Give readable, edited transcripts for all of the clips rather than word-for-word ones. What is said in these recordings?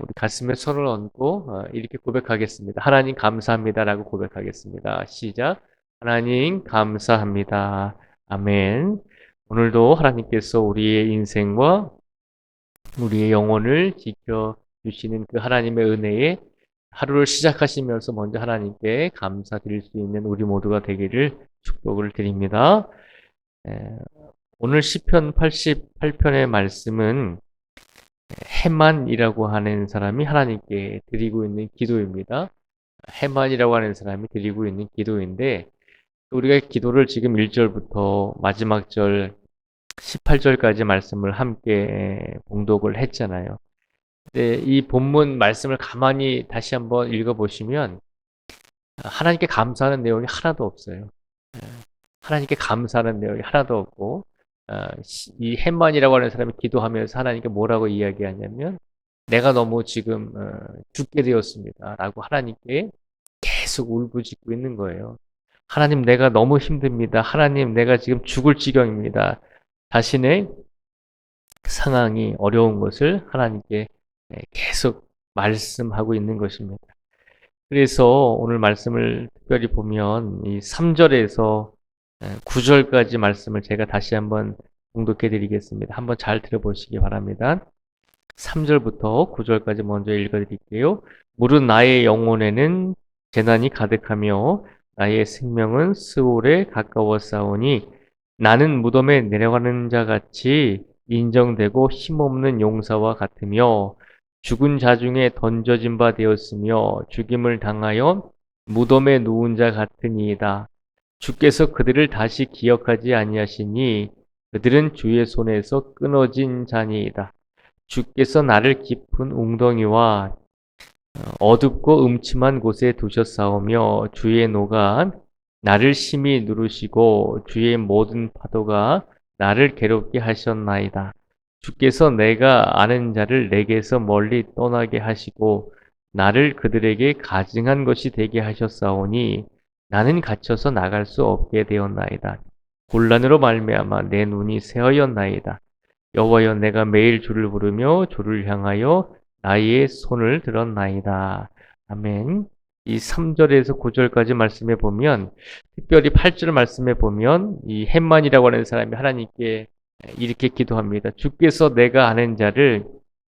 우리 가슴에 손을 얹고 이렇게 고백하겠습니다. 하나님 감사합니다라고 고백하겠습니다. 시작. 하나님 감사합니다. 아멘. 오늘도 하나님께서 우리의 인생과 우리의 영혼을 지켜주시는 그 하나님의 은혜에 하루를 시작하시면서 먼저 하나님께 감사드릴 수 있는 우리 모두가 되기를 축복을 드립니다. 에, 오늘 시편 88편의 말씀은 헤만이라고 하는 사람이 하나님께 드리고 있는 기도입니다. 헤만이라고 하는 사람이 드리고 있는 기도인데 우리가 기도를 지금 1절부터 마지막 절 18절까지 말씀을 함께 봉독을 했잖아요. 근데 이 본문 말씀을 가만히 다시 한번 읽어보시면 하나님께 감사하는 내용이 하나도 없어요. 하나님께 감사하는 내용이 하나도 없고 이 햄만이라고 하는 사람이 기도하면서 하나님께 뭐라고 이야기하냐면 내가 너무 지금 죽게 되었습니다 라고 하나님께 계속 울부짖고 있는 거예요. 하나님 내가 너무 힘듭니다. 하나님 내가 지금 죽을 지경입니다. 자신의 상황이 어려운 것을 하나님께 계속 말씀하고 있는 것입니다. 그래서 오늘 말씀을 특별히 보면 이 3절에서 9절까지 말씀을 제가 다시 한번 봉독해 드리겠습니다. 한번 잘 들어보시기 바랍니다. 3절부터 9절까지 먼저 읽어 드릴게요. 무릇 나의 영혼에는 재난이 가득하며 나의 생명은 스올에 가까웠사오니 나는 무덤에 내려가는 자 같이 인정되고 힘없는 용사와 같으며 죽은 자 중에 던져진 바 되었으며 죽임을 당하여 무덤에 누운 자 같으니이다. 주께서 그들을 다시 기억하지 아니하시니 그들은 주의 손에서 끊어진 자니이다. 주께서 나를 깊은 웅덩이와 어둡고 음침한 곳에 두셨사오며 주의 노가 나를 심히 누르시고 주의 모든 파도가 나를 괴롭게 하셨나이다. 주께서 내가 아는 자를 내게서 멀리 떠나게 하시고 나를 그들에게 가증한 것이 되게 하셨사오니 나는 갇혀서 나갈 수 없게 되었나이다. 곤란으로 말미암아 내 눈이 새하였나이다. 여호와여 내가 매일 주를 부르며 주를 향하여 나의 손을 들었나이다. 아멘. 이 3절에서 9절까지 말씀해 보면 특별히 8절 말씀해 보면 이 햄만이라고 하는 사람이 하나님께 이렇게 기도합니다. 주께서 내가 아는 자를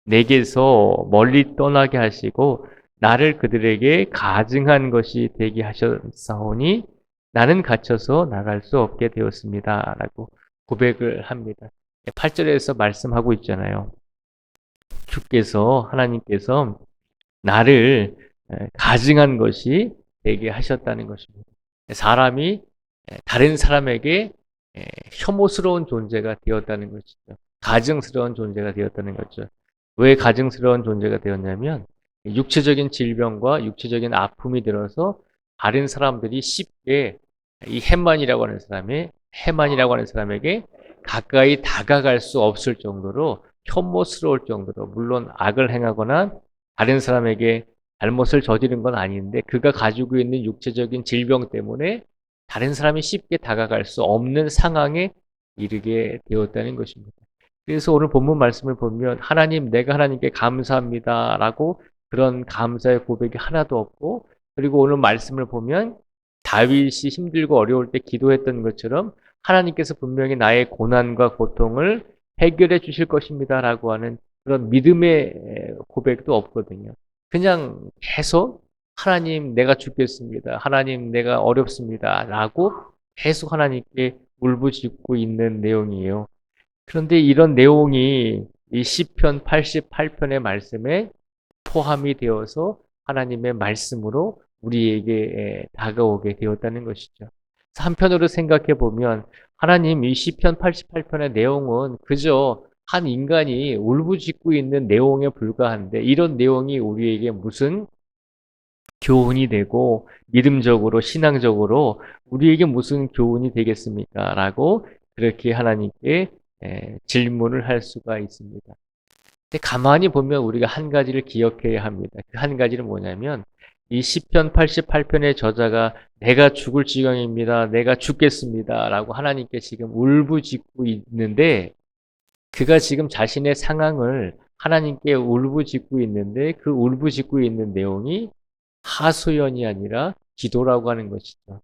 내게서 멀리 떠나게 하시고 나를 그들에게 가증한 것이 되게 하셨사오니 나는 갇혀서 나갈 수 없게 되었습니다. 라고 고백을 합니다. 8절에서 말씀하고 있잖아요. 주께서 하나님께서 나를 가증한 것이 되게 하셨다는 것입니다. 사람이 다른 사람에게 혐오스러운 존재가 되었다는 것이죠. 가증스러운 존재가 되었다는 거죠. 왜 가증스러운 존재가 되었냐면 육체적인 질병과 육체적인 아픔이 들어서 다른 사람들이 쉽게 이 헤만이라고 하는 사람에게 가까이 다가갈 수 없을 정도로 혐오스러울 정도로 물론 악을 행하거나 다른 사람에게 잘못을 저지른 건 아닌데 그가 가지고 있는 육체적인 질병 때문에 다른 사람이 쉽게 다가갈 수 없는 상황에 이르게 되었다는 것입니다. 그래서 오늘 본문 말씀을 보면 하나님 내가 하나님께 감사합니다라고 그런 감사의 고백이 하나도 없고 그리고 오늘 말씀을 보면 다윗이 힘들고 어려울 때 기도했던 것처럼 하나님께서 분명히 나의 고난과 고통을 해결해 주실 것입니다라고 하는 그런 믿음의 고백도 없거든요. 그냥 계속 하나님 내가 죽겠습니다. 하나님 내가 어렵습니다. 라고 계속 하나님께 울부짖고 있는 내용이에요. 그런데 이런 내용이 이 시편 88편의 말씀에 포함이 되어서 하나님의 말씀으로 우리에게 다가오게 되었다는 것이죠. 한편으로 생각해 보면 하나님 이 시편 88편의 내용은 그저 한 인간이 울부짖고 있는 내용에 불과한데 이런 내용이 우리에게 무슨 교훈이 되고 믿음적으로 신앙적으로 우리에게 무슨 교훈이 되겠습니까? 라고 그렇게 하나님께 질문을 할 수가 있습니다. 근데 가만히 보면 우리가 한 가지를 기억해야 합니다. 그 한 가지는 뭐냐면 이 시편 88편의 저자가 내가 죽을 지경입니다. 내가 죽겠습니다. 라고 하나님께 지금 울부짖고 있는데 그가 지금 자신의 상황을 하나님께 울부짖고 있는데 그 울부짖고 있는 내용이 하소연이 아니라 기도라고 하는 것이죠.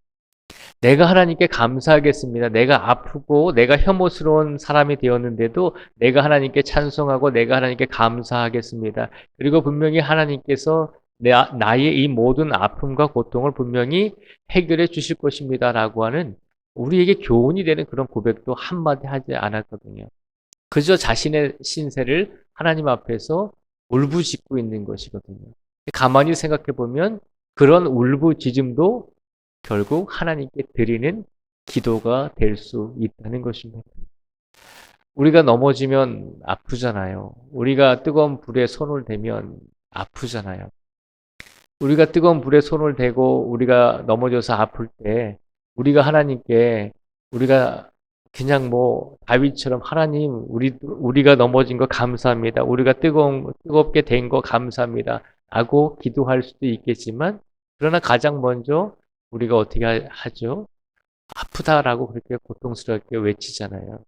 내가 하나님께 감사하겠습니다. 내가 아프고 내가 혐오스러운 사람이 되었는데도 내가 하나님께 찬송하고 내가 하나님께 감사하겠습니다. 그리고 분명히 하나님께서 나의 이 모든 아픔과 고통을 분명히 해결해 주실 것입니다라고 하는 우리에게 교훈이 되는 그런 고백도 한마디 하지 않았거든요. 그저 자신의 신세를 하나님 앞에서 울부짖고 있는 것이거든요. 가만히 생각해 보면 그런 울부짖음도 결국 하나님께 드리는 기도가 될 수 있다는 것입니다. 우리가 넘어지면 아프잖아요. 우리가 뜨거운 불에 손을 대면 아프잖아요. 우리가 뜨거운 불에 손을 대고 우리가 넘어져서 아플 때 우리가 하나님께 우리가 그냥 뭐 다윗처럼 하나님 우리가 넘어진 거 감사합니다. 우리가 뜨겁게 된 거 감사합니다. 라고 기도할 수도 있겠지만 그러나 가장 먼저 우리가 어떻게 하죠? 아프다라고 그렇게 고통스럽게 외치잖아요.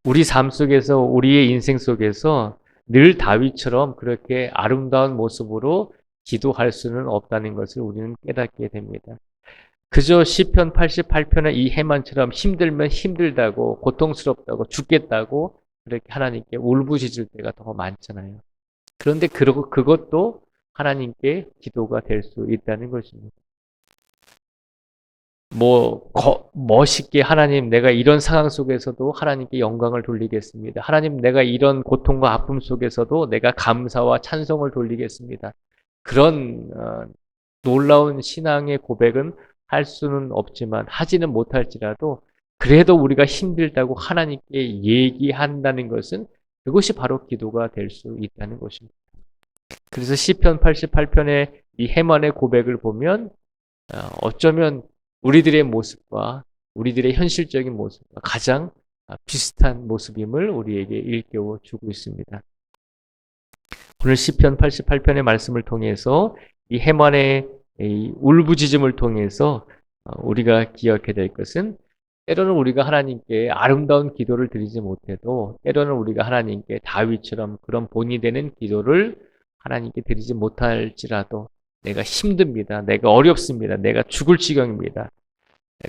우리 삶 속에서 우리의 인생 속에서 늘 다윗처럼 그렇게 아름다운 모습으로 기도할 수는 없다는 것을 우리는 깨닫게 됩니다. 그저 시편 88편의 이 해만처럼 힘들면 힘들다고 고통스럽다고 죽겠다고 그렇게 하나님께 울부짖을 때가 더 많잖아요. 그런데 그것도 하나님께 기도가 될 수 있다는 것입니다. 멋있게 하나님 내가 이런 상황 속에서도 하나님께 영광을 돌리겠습니다. 하나님 내가 이런 고통과 아픔 속에서도 내가 감사와 찬송을 돌리겠습니다. 그런 놀라운 신앙의 고백은 할 수는 없지만 하지는 못할지라도 그래도 우리가 힘들다고 하나님께 얘기한다는 것은 그것이 바로 기도가 될 수 있다는 것입니다. 그래서 시편 88편의 이 해만의 고백을 보면 어쩌면 우리들의 모습과 우리들의 현실적인 모습과 가장 비슷한 모습임을 우리에게 일깨워 주고 있습니다. 오늘 시편 88편의 말씀을 통해서 이 해만의 이 울부짖음을 통해서 우리가 기억해야 될 것은 때로는 우리가 하나님께 아름다운 기도를 드리지 못해도 때로는 우리가 하나님께 다윗처럼 그런 본이 되는 기도를 하나님께 드리지 못할지라도 내가 힘듭니다. 내가 어렵습니다. 내가 죽을 지경입니다.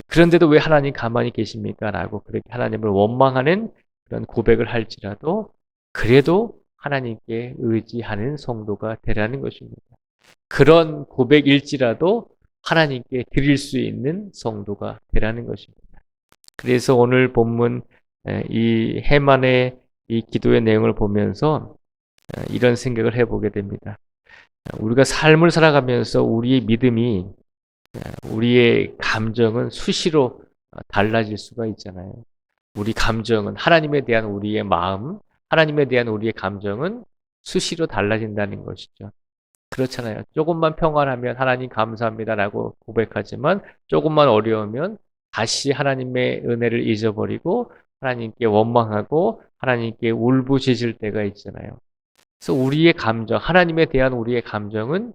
그런데도 왜 하나님 가만히 계십니까? 라고 그렇게 하나님을 원망하는 그런 고백을 할지라도 그래도 하나님께 의지하는 성도가 되라는 것입니다. 그런 고백일지라도 하나님께 드릴 수 있는 성도가 되라는 것입니다. 그래서 오늘 본문 이 해만의 이 기도의 내용을 보면서 이런 생각을 해보게 됩니다. 우리가 삶을 살아가면서 우리의 믿음이 우리의 감정은 수시로 달라질 수가 있잖아요. 우리 감정은 하나님에 대한 우리의 마음, 하나님에 대한 우리의 감정은 수시로 달라진다는 것이죠. 그렇잖아요. 조금만 평안하면 하나님 감사합니다라고 고백하지만 조금만 어려우면 다시 하나님의 은혜를 잊어버리고 하나님께 원망하고 하나님께 울부짖을 때가 있잖아요. 그래서 우리의 감정, 하나님에 대한 우리의 감정은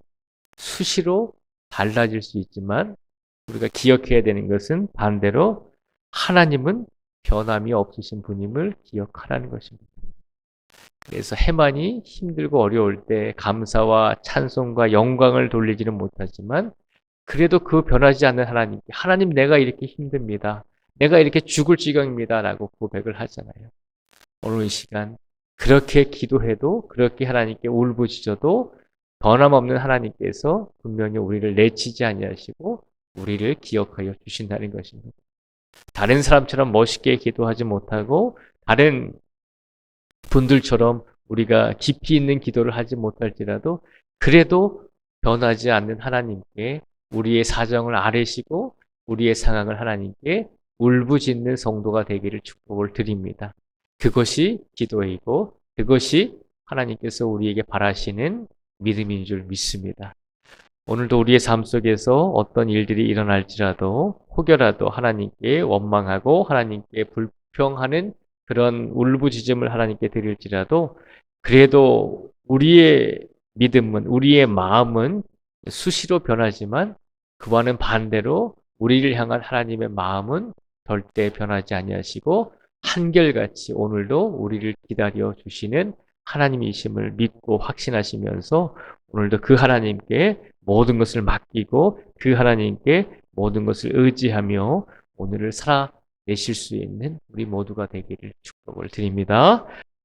수시로 달라질 수 있지만 우리가 기억해야 되는 것은 반대로 하나님은 변함이 없으신 분임을 기억하라는 것입니다. 그래서 해만이 힘들고 어려울 때 감사와 찬송과 영광을 돌리지는 못하지만 그래도 그 변하지 않는 하나님께 하나님 내가 이렇게 힘듭니다. 내가 이렇게 죽을 지경입니다. 라고 고백을 하잖아요. 오늘 이 시간 그렇게 기도해도 그렇게 하나님께 울부짖어도 변함없는 하나님께서 분명히 우리를 내치지 아니하시고 우리를 기억하여 주신다는 것입니다. 다른 사람처럼 멋있게 기도하지 못하고 다른 분들처럼 우리가 깊이 있는 기도를 하지 못할지라도 그래도 변하지 않는 하나님께 우리의 사정을 아뢰시고 우리의 상황을 하나님께 울부짖는 성도가 되기를 축복을 드립니다. 그것이 기도이고 그것이 하나님께서 우리에게 바라시는 믿음인 줄 믿습니다. 오늘도 우리의 삶 속에서 어떤 일들이 일어날지라도 혹여라도 하나님께 원망하고 하나님께 불평하는 그런 울부짖음을 하나님께 드릴지라도 그래도 우리의 믿음은 우리의 마음은 수시로 변하지만 그와는 반대로 우리를 향한 하나님의 마음은 절대 변하지 아니하시고 한결같이 오늘도 우리를 기다려 주시는 하나님이심을 믿고 확신하시면서 오늘도 그 하나님께 모든 것을 맡기고 그 하나님께 모든 것을 의지하며 오늘을 살아내실 수 있는 우리 모두가 되기를 축복을 드립니다.